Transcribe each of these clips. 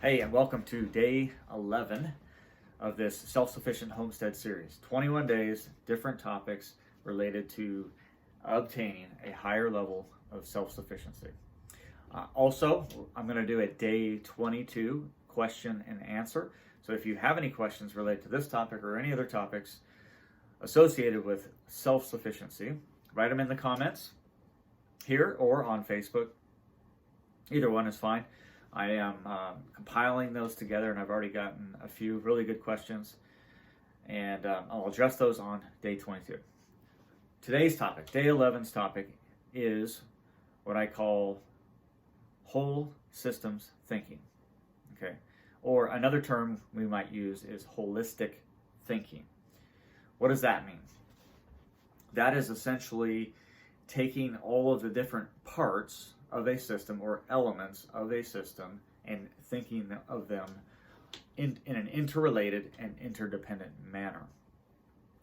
Hey, and welcome to day 11 of this self-sufficient homestead series. 21 days, different topics related to obtaining a higher level of self-sufficiency. Also, I'm going to do a day 22 question and answer. So if you have any questions related to this topic or any other topics associated with self-sufficiency, write them in the comments here or on Facebook. Either one is fine. I am compiling those together, and I've already gotten a few really good questions, and I'll address those on day 22. Today's topic, day 11's topic, is what I call whole systems thinking. Okay, or another term we might use is holistic thinking. What does that mean? That is essentially taking all of the different parts of a system or elements of a system and thinking of them in an interrelated and interdependent manner.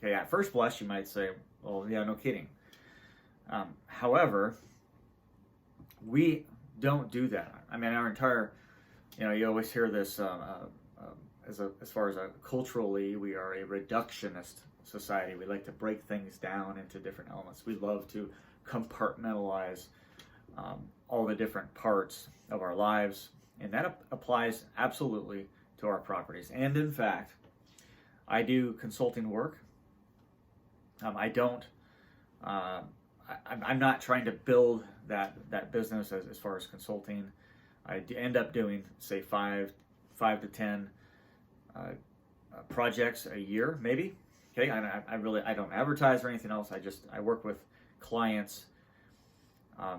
Okay, at first blush you might say, well, yeah, no kidding. However, we don't do that. I mean, our entire, you always hear this as far as culturally, we are a reductionist society. We like to break things down into different elements. We love to compartmentalize all the different parts of our lives, and that applies absolutely to our properties. And in fact, I do consulting work. I'm not trying to build that business as far as consulting. I end up doing, say, five to 10 projects a year, maybe. Okay, I don't advertise or anything else. I work with clients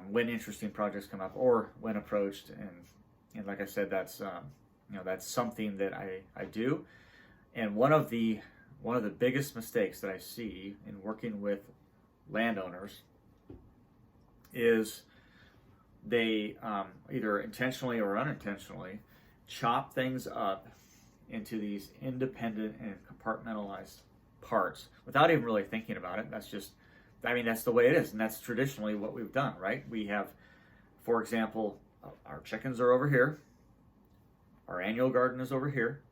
when interesting projects come up or when approached, and like I said, that's something that I do. And one of the biggest mistakes that I see in working with landowners is they either intentionally or unintentionally chop things up into these independent and compartmentalized parts without even really thinking about it. That's the way it is, and that's traditionally what we've done, right? We have, for example, our chickens are over here, our annual garden is over here,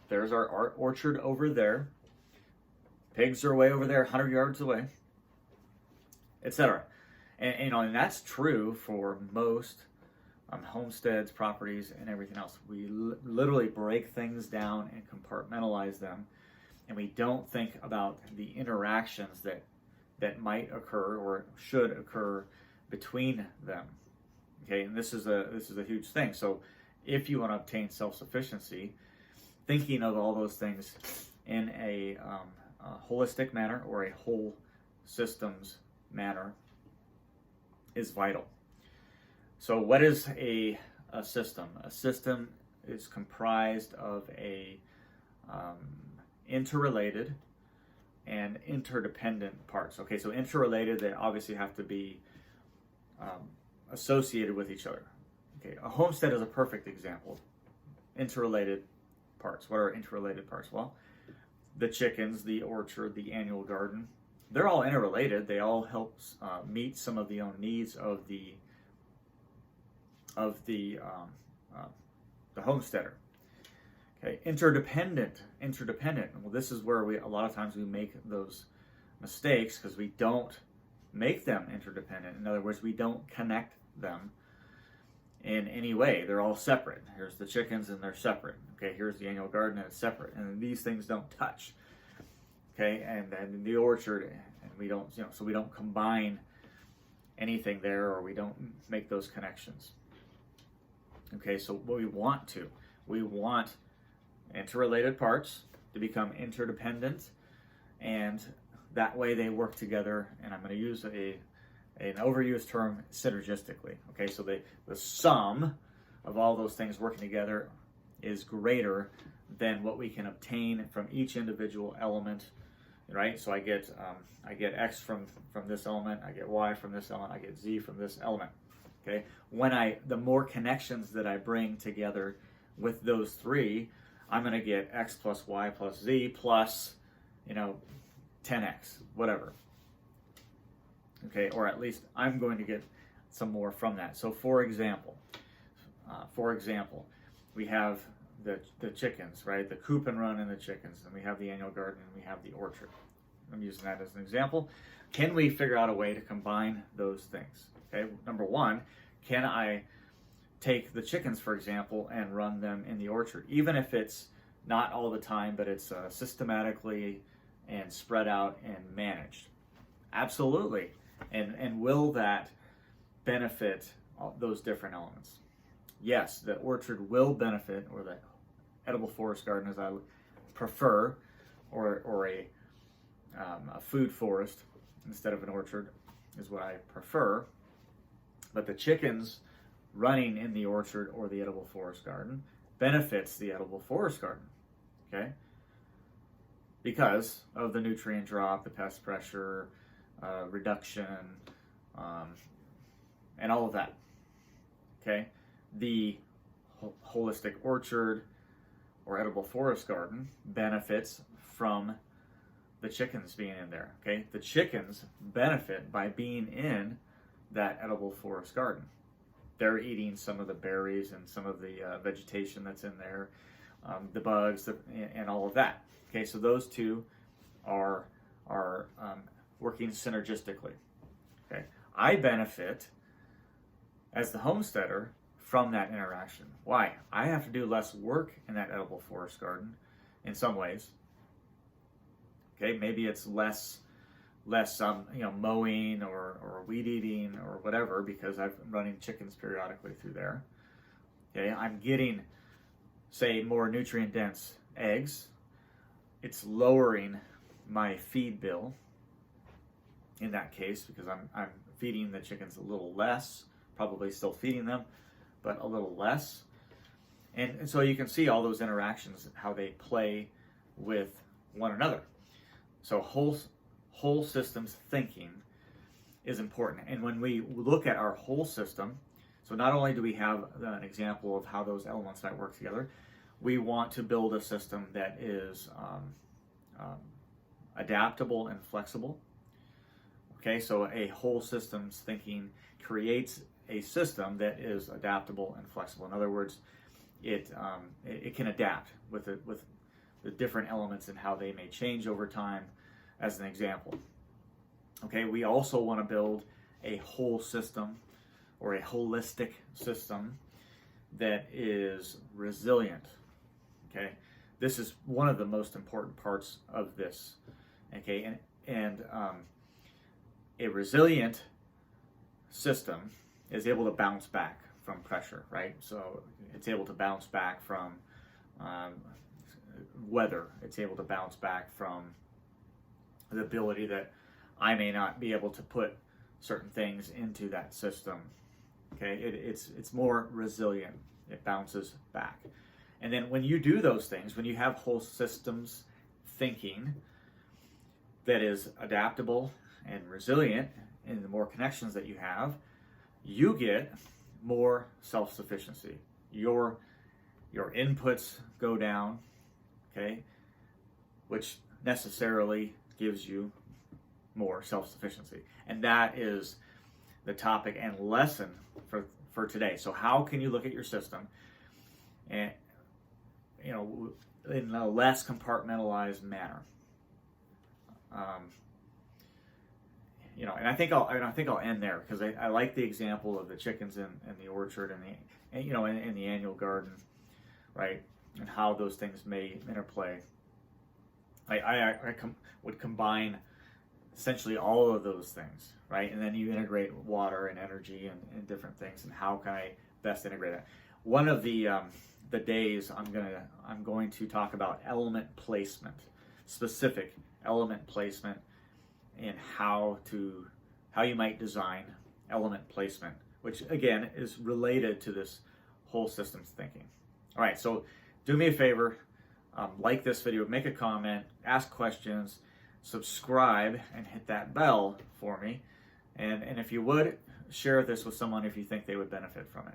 there's our orchard over there, pigs are way over there, 100 yards away, etc. And that's true for most homesteads, properties, and everything else. We literally break things down and compartmentalize them, and we don't think about the interactions that might occur or should occur between them. Okay, and this is a huge thing. So if you want to obtain self-sufficiency, thinking of all those things in a holistic manner or a whole systems manner is vital. So what is a system? A system is comprised of a interrelated and interdependent parts. Okay, so interrelated, they obviously have to be associated with each other. Okay, a homestead is a perfect example. Interrelated parts. What are interrelated parts? Well, the chickens, the orchard, the annual garden, they're all interrelated. They all help meet some of the own needs of the homesteader. Okay, interdependent. Well, this is where a lot of times we make those mistakes because we don't make them interdependent. In other words, we don't connect them in any way. They're all separate. Here's the chickens and they're separate. Okay, here's the annual garden and it's separate. And these things don't touch. Okay, and then the orchard, and we don't, so we don't combine anything there, or we don't make those connections. Okay, so what we want interrelated parts to become interdependent, and that way they work together. And I'm going to use an overused term, synergistically. Okay, so the sum of all those things working together is greater than what we can obtain from each individual element, right? So I get X from this element, I get Y from this element, I get Z from this element. Okay, the more connections that I bring together with those three, I'm going to get X plus Y plus Z plus, 10X, whatever. Okay, or at least I'm going to get some more from that. So for example, we have the chickens, right? The coop and run and the chickens, and we have the annual garden, and we have the orchard. I'm using that as an example. Can we figure out a way to combine those things? Okay, number one, can I take the chickens, for example, and run them in the orchard, even if it's not all the time, but it's systematically and spread out and managed? Absolutely. And will that benefit those different elements? Yes, the orchard will benefit, or the edible forest garden, as I prefer, or a food forest instead of an orchard is what I prefer. But the chickens running in the orchard or the edible forest garden benefits the edible forest garden, okay? Because of the nutrient drop, the pest pressure, reduction, and all of that, okay? The holistic orchard or edible forest garden benefits from the chickens being in there, okay? The chickens benefit by being in that edible forest garden. They're eating some of the berries and some of the vegetation that's in there, the bugs, and all of that. Okay, so those two are working synergistically. Okay, I benefit as the homesteader from that interaction. Why? I have to do less work in that edible forest garden in some ways. Okay, maybe it's less mowing or weed eating or whatever, because I'm running chickens periodically through there. Okay, I'm getting, say, more nutrient dense eggs. It's lowering my feed bill in that case, because I'm feeding the chickens a little less, probably still feeding them, but a little less. And so you can see all those interactions, how they play with one another. So whole systems thinking is important. And when we look at our whole system, so not only do we have an example of how those elements might work together, we want to build a system that is adaptable and flexible. Okay, so a whole systems thinking creates a system that is adaptable and flexible. In other words, it can adapt with the different elements and how they may change over time, as an example. Okay, we also want to build a whole system or a holistic system that is resilient. Okay, this is one of the most important parts of this. Okay, and a resilient system is able to bounce back from pressure, right? So it's able to bounce back from weather. It's able to bounce back from the ability that I may not be able to put certain things into that system. Okay, it's more resilient. It bounces back. And then when you do those things, when you have whole systems thinking that is adaptable and resilient, and the more connections that you have, you get more self-sufficiency. Your inputs go down, okay, which necessarily gives you more self-sufficiency. And that is the topic and lesson for today. So how can you look at your system and, in a less compartmentalized manner? And I think I'll end there, because I like the example of the chickens in the orchard and in the annual garden, right? And how those things may interplay. I would combine essentially all of those things, right? And then you integrate water and energy and different things, and how can I best integrate that? One of the days I'm going to talk about element placement, specific element placement, and how you might design element placement, which again is related to this whole systems thinking. All right, so do me a favor, like this video, make a comment, ask questions, subscribe, and hit that bell for me. And if you would, share this with someone if you think they would benefit from it.